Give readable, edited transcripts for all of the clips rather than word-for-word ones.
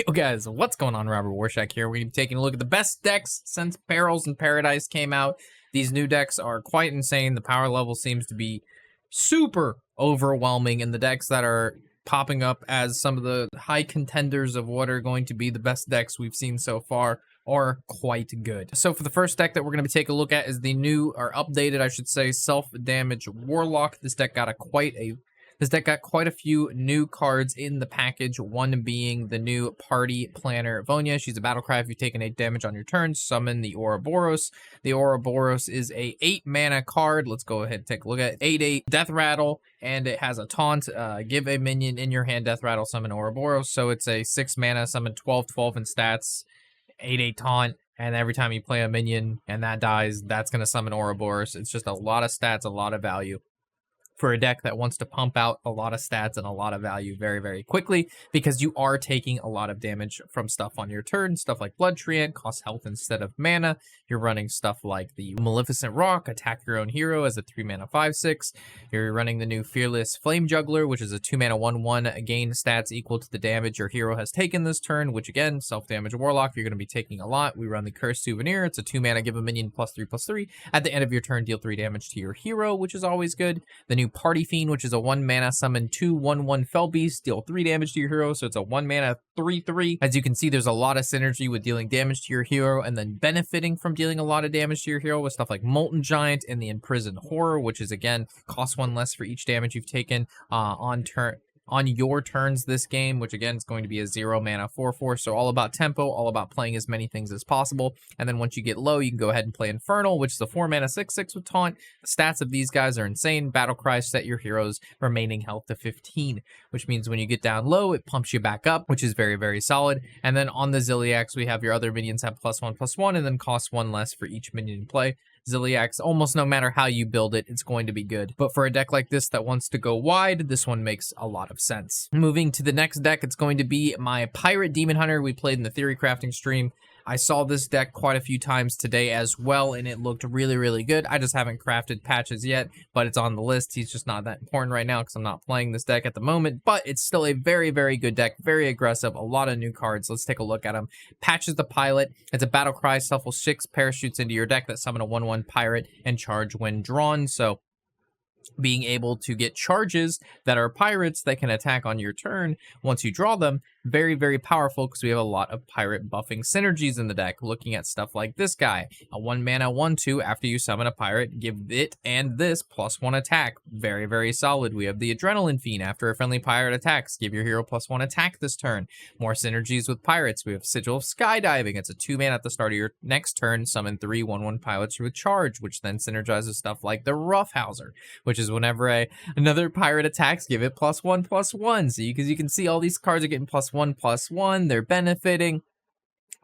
Yo guys, what's going on? Robert Warshack here. We're going to be taking a look at the best decks since Perils in Paradise came out. These new decks are quite insane. The power level seems to be super overwhelming, and the decks that are popping up as some of the high contenders of what are going to be the best decks we've seen so far are quite good. So for the first deck that we're going to be taking a look at is the new, or updated, I should say, self-damage Warlock. This deck got quite a few new cards in the package, one being the new Party Planner Vonya. She's a battlecry. If you've taken 8 damage on your turn, summon the Ouroboros. The Ouroboros is a 8 mana card. Let's go ahead and take a look at it. 8/8 Death Rattle, and it has a taunt. Give a minion in your hand Death Rattle, summon Ouroboros. So it's a 6 mana, summon 12/12 in stats, 8/8 taunt. And every time you play a minion and that dies, that's going to summon Ouroboros. It's just a lot of stats, a lot of value for a deck that wants to pump out a lot of stats and a lot of value very, very quickly, because you are taking a lot of damage from stuff on your turn. Stuff like Blood Treant costs health instead of mana. You're running stuff like the Maleficent Rock, attack your own hero as a 3 mana 5/6. You're running the new Fearless Flame Juggler, which is a 2 mana 1/1, gain stats equal to the damage your hero has taken this turn, which again, self-damage Warlock, you're going to be taking a lot. We run the Cursed Souvenir. It's a 2 mana, give a minion +3/+3. At the end of your turn, deal 3 damage to your hero, which is always good. The new Party Fiend, which is a 1 mana summon 2/1/1 Fell Beast, deal 3 damage to your hero, so it's a 1 mana 3/3. As you can see, there's a lot of synergy with dealing damage to your hero and then benefiting from dealing a lot of damage to your hero with stuff like Molten Giant and the Imprisoned Horror, which is again costs 1 less for each damage you've taken on your turns this game, which again is going to be a 0 mana 4/4. So all about tempo, all about playing as many things as possible. And then once you get low, you can go ahead and play Infernal, which is a 4 mana 6/6 with taunt. The stats of these guys are insane. Battle Cry set your hero's remaining health to 15, which means when you get down low, it pumps you back up, which is very, very solid. And then on the Zilly, we have your other minions have +1/+1 and then cost 1 less for each minion in play. Zilly, almost no matter how you build it, it's going to be good. But for a deck like this that wants to go wide, this one makes a lot of sense. Moving to the next deck, it's going to be my Pirate Demon Hunter we played in the Theory Crafting stream. I saw this deck quite a few times today as well, and it looked really, really good. I just haven't crafted patches yet, but it's on the list. He's just not that important right now because I'm not playing this deck at the moment, but it's still a very, very good deck, very aggressive, a lot of new cards. Let's take a look at them. Patches the Pilot. It's a battle cry, shuffle 6 parachutes into your deck that summon a 1/1 pirate and charge when drawn. So being able to get charges that are pirates that can attack on your turn once you draw them, very, very powerful because we have a lot of pirate buffing synergies in the deck. Looking at stuff like this guy, a 1 mana 1/2, after you summon a pirate, give it and this +1 attack. Very, very solid. We have the Adrenaline Fiend. After a friendly pirate attacks, give your hero +1 attack this turn. More synergies with pirates. We have Sigil of Skydiving. It's a 2 mana at the start of your next turn. Summon 3 1/1 pilots with charge, which then synergizes stuff like the Roughhouser, which is whenever another pirate attacks, give it +1/+1. So because you can see all these cards are getting +1/+1, they're benefiting.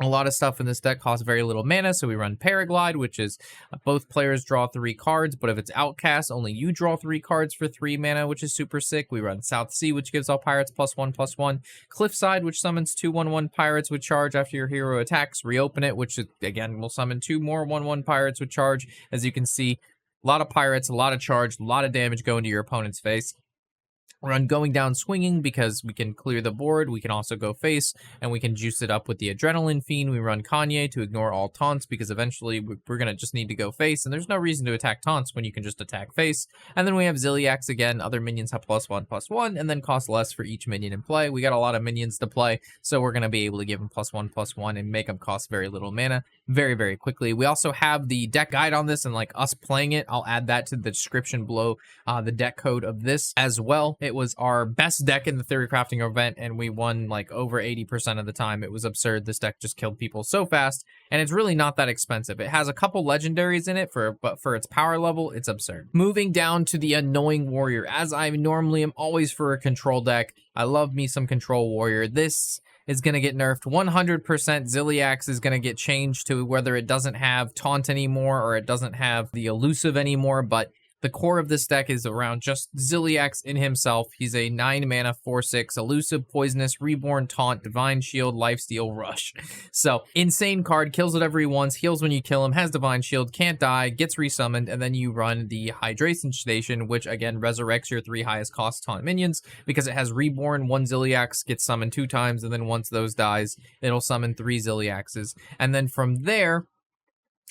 A lot of stuff in this deck costs very little mana, so we run Paraglide, which is both players draw 3 cards, but if it's Outcast, only you draw 3 cards for 3 mana, which is super sick. We run South Sea, which gives all pirates +1/+1. Cliffside, which summons 2 1/1 pirates with charge after your hero attacks. Reopen It, which again will summon 2 more 1/1 pirates with charge. As you can see, a lot of pirates, a lot of charge, a lot of damage going to your opponent's face. Run Going Down Swinging because we can clear the board. We can also go face, and we can juice it up with the Adrenaline Fiend. We run Kanye to ignore all taunts because eventually we're going to just need to go face, and there's no reason to attack taunts when you can just attack face. And then we have Zilly again. Other minions have +1/+1 and then cost less for each minion in play. We got a lot of minions to play, so we're going to be able to give them +1/+1 and make them cost very little mana very, very quickly. We also have the deck guide on this and like us playing it. I'll add that to the description below, the deck code of this as well. It was our best deck in the Theory Crafting event, and we won like over 80% of the time. It was absurd. This deck just killed people so fast, and it's really not that expensive. It has a couple legendaries in it, but for its power level, it's absurd. Moving down to the Annoying Warrior. As I normally am always for a control deck, I love me some Control Warrior. This is going to get nerfed 100%. Zilly is going to get changed to whether it doesn't have taunt anymore or it doesn't have the elusive anymore, but The core of this deck is around just Zilliax in himself. He's a 9 mana 4/6 elusive, poisonous, reborn, taunt, divine shield, lifesteal, rush. So insane card, kills whatever he wants, heals when you kill him, has divine shield, can't die, gets resummoned, and then you run the hydration station, which again resurrects your 3 highest cost taunt minions because it has reborn. 1 Zilliax gets summoned 2 times, and then once those dies, it'll summon 3 Zilliaxes. And then from there,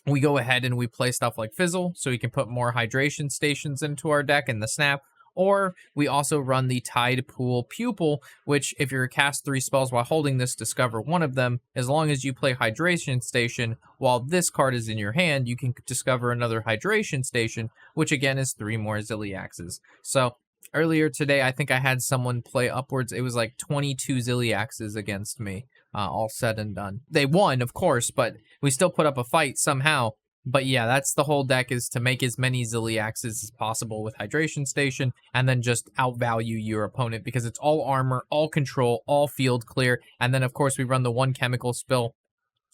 we go ahead and we play stuff like Fizzle, so we can put more hydration stations into our deck in the snap. Or we also run the Tide Pool Pupil, which if you cast 3 spells while holding this, discover one of them. As long as you play Hydration Station while this card is in your hand, you can discover another Hydration Station, which again is 3 more Zilliaxes. So earlier today, I think I had someone play upwards. It was like 22 Zilliaxes against me, all said and done. They won, of course, but we still put up a fight somehow. But yeah, that's the whole deck, is to make as many Zilliaxes as possible with Hydration Station, and then just outvalue your opponent, because it's all armor, all control, all field clear. And then, of course, we run the 1 chemical spill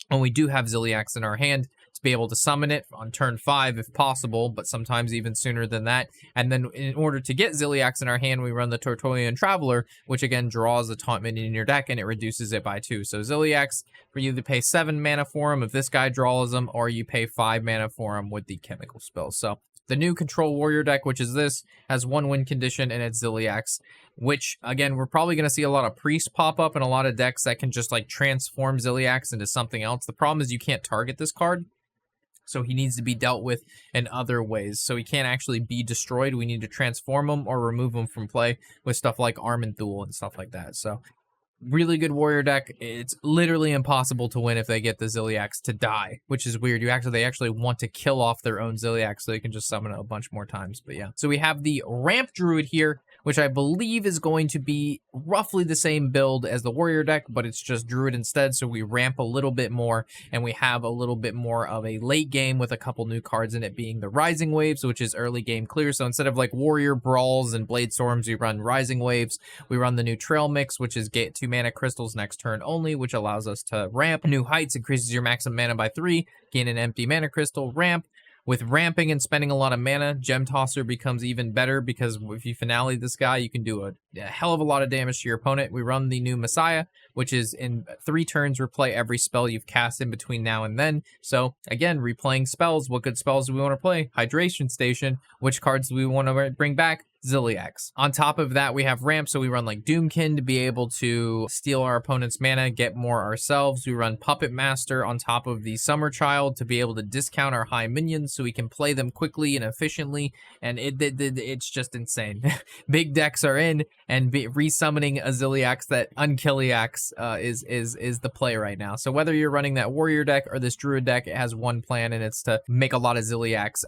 when we do have Zilliax in our hand, to be able to summon it on turn 5 if possible, but sometimes even sooner than that. And then in order to get Zilliax in our hand, we run the Tortolian Traveler, which again draws a taunt minion in your deck and it reduces it by 2. So Zilliax, for you to pay 7 mana for him if this guy draws him, or you pay 5 mana for him with the chemical spell. So the new Control Warrior deck, which is this, has 1 win condition and it's Zilliax, which, again, we're probably going to see a lot of Priests pop up in a lot of decks that can just, like, transform Zilliax into something else. The problem is you can't target this card, so he needs to be dealt with in other ways. So he can't actually be destroyed. We need to transform him or remove him from play with stuff like Armenthul and stuff like that. So really good warrior deck. It's literally impossible to win if they get the Zilliax to die, which is weird. They actually want to kill off their own Zilliax so they can just summon it a bunch more times. But yeah, so we have the Ramp Druid here, which I believe is going to be roughly the same build as the warrior deck, but it's just Druid instead. So we ramp a little bit more, and we have a little bit more of a late game with a couple new cards in it, being the Rising Waves, which is early game clear. So instead of like Warrior Brawls and Blade Storms, we run Rising Waves. We run the new Trail Mix, which is get 2 mana crystals next turn only, which allows us to ramp. New Heights increases your maximum mana by 3, gain an empty mana crystal, ramp. With ramping and spending a lot of mana, Gem Tosser becomes even better, because if you finale this guy, you can do a hell of a lot of damage to your opponent. We run the new Messiah, which is in 3 turns, replay every spell you've cast in between now and then. So again, replaying spells. What good spells do we want to play? Hydration Station. Which cards do we want to bring back? Zilliax. On top of that, we have ramp, so we run like Doomkin to be able to steal our opponent's mana, get more ourselves. We run Puppet Master on top of the Summer Child to be able to discount our high minions so we can play them quickly and efficiently, and it's just insane. Big decks are in, and resummoning a Zilliax, that Unkilliax, is the play right now. So whether you're running that warrior deck or this druid deck, it has one plan, and it's to make a lot of Zilliax.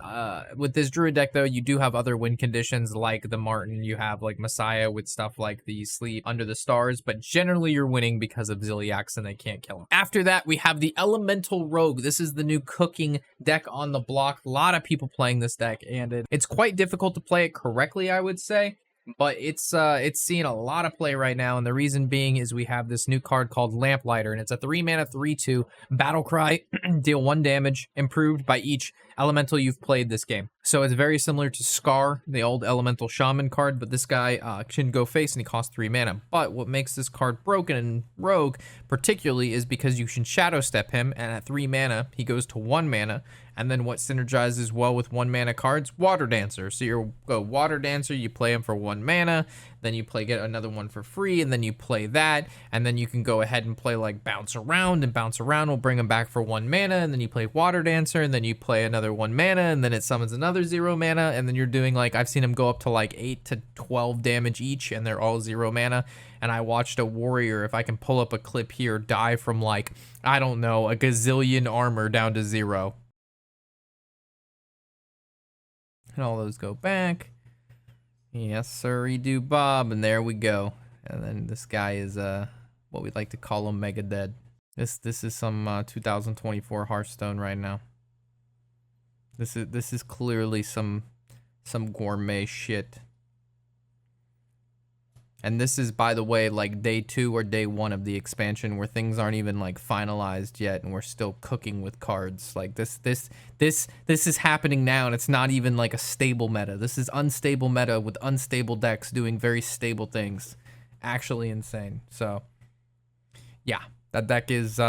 With this druid deck, though, you do have other win conditions like the Martin. You have like Messiah with stuff like the Sleep Under the Stars, but generally you're winning because of Zilliax and they can't kill him. After that, we have the Elemental Rogue. This is the new cooking deck on the block. A lot of people playing this deck, and it's quite difficult to play it correctly, I would say. But it's seeing a lot of play right now, and the reason being is we have this new card called Lamplighter, and it's a 3 mana 3/2 battle cry. Deal 1 damage, improved by each elemental you've played this game. So it's very similar to Scar, the old elemental shaman card, but this guy can go face and he costs 3 mana. But what makes this card broken in Rogue particularly is because you can shadow step him, and at 3 mana he goes to 1 mana. And then what synergizes well with 1 mana cards? Water Dancer. So you go Water Dancer, you play him for 1 mana, then you get another one for free, and then you play that, and then you can go ahead and play like Bounce Around, and Bounce Around will bring him back for 1 mana, and then you play Water Dancer, and then you play another 1 mana, and then it summons another 0 mana, and then you're doing like, I've seen him go up to like 8 to 12 damage each, and they're all 0 mana. And I watched a warrior, if I can pull up a clip here, die from like, I don't know, a gazillion armor down to 0. And all those go back. Yes, sir, do Bob, and there we go. And then this guy is what we'd like to call him Mega Dead. This is some 2024 Hearthstone right now. This is clearly some gourmet shit. And this is, by the way, like day 2 or day 1 of the expansion, where things aren't even like finalized yet, and we're still cooking with cards. Like this is happening now, and it's not even like a stable meta. This is unstable meta with unstable decks doing very stable things. Actually insane. So yeah, that deck is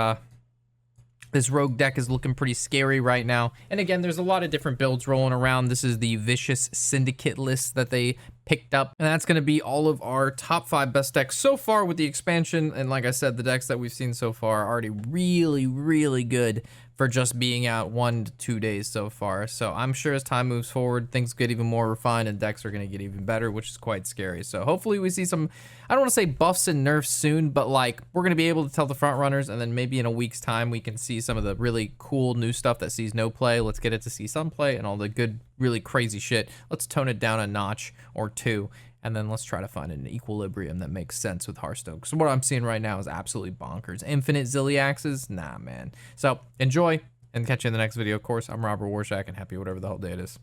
this rogue deck is looking pretty scary right now. And again, there's a lot of different builds rolling around. This is the Vicious Syndicate list that they picked up. And that's going to be all of our top 5 best decks so far with the expansion. And like I said, the decks that we've seen so far are already really, really good for just being out 1 to 2 days so far. So I'm sure as time moves forward, things get even more refined and decks are going to get even better, which is quite scary. So hopefully we see some, I don't want to say buffs and nerfs soon, but like we're going to be able to tell the front runners, and then maybe in a week's time we can see some of the really cool new stuff that sees no play. Let's get it to see some play, and all the good, really crazy shit, let's tone it down a notch or 2. And then let's try to find an equilibrium that makes sense with Hearthstone. Because what I'm seeing right now is absolutely bonkers. Infinite Zilly axes? Nah, man. So enjoy, and catch you in the next video. Of course, I'm Robert Warshack, and happy whatever the hell day it is.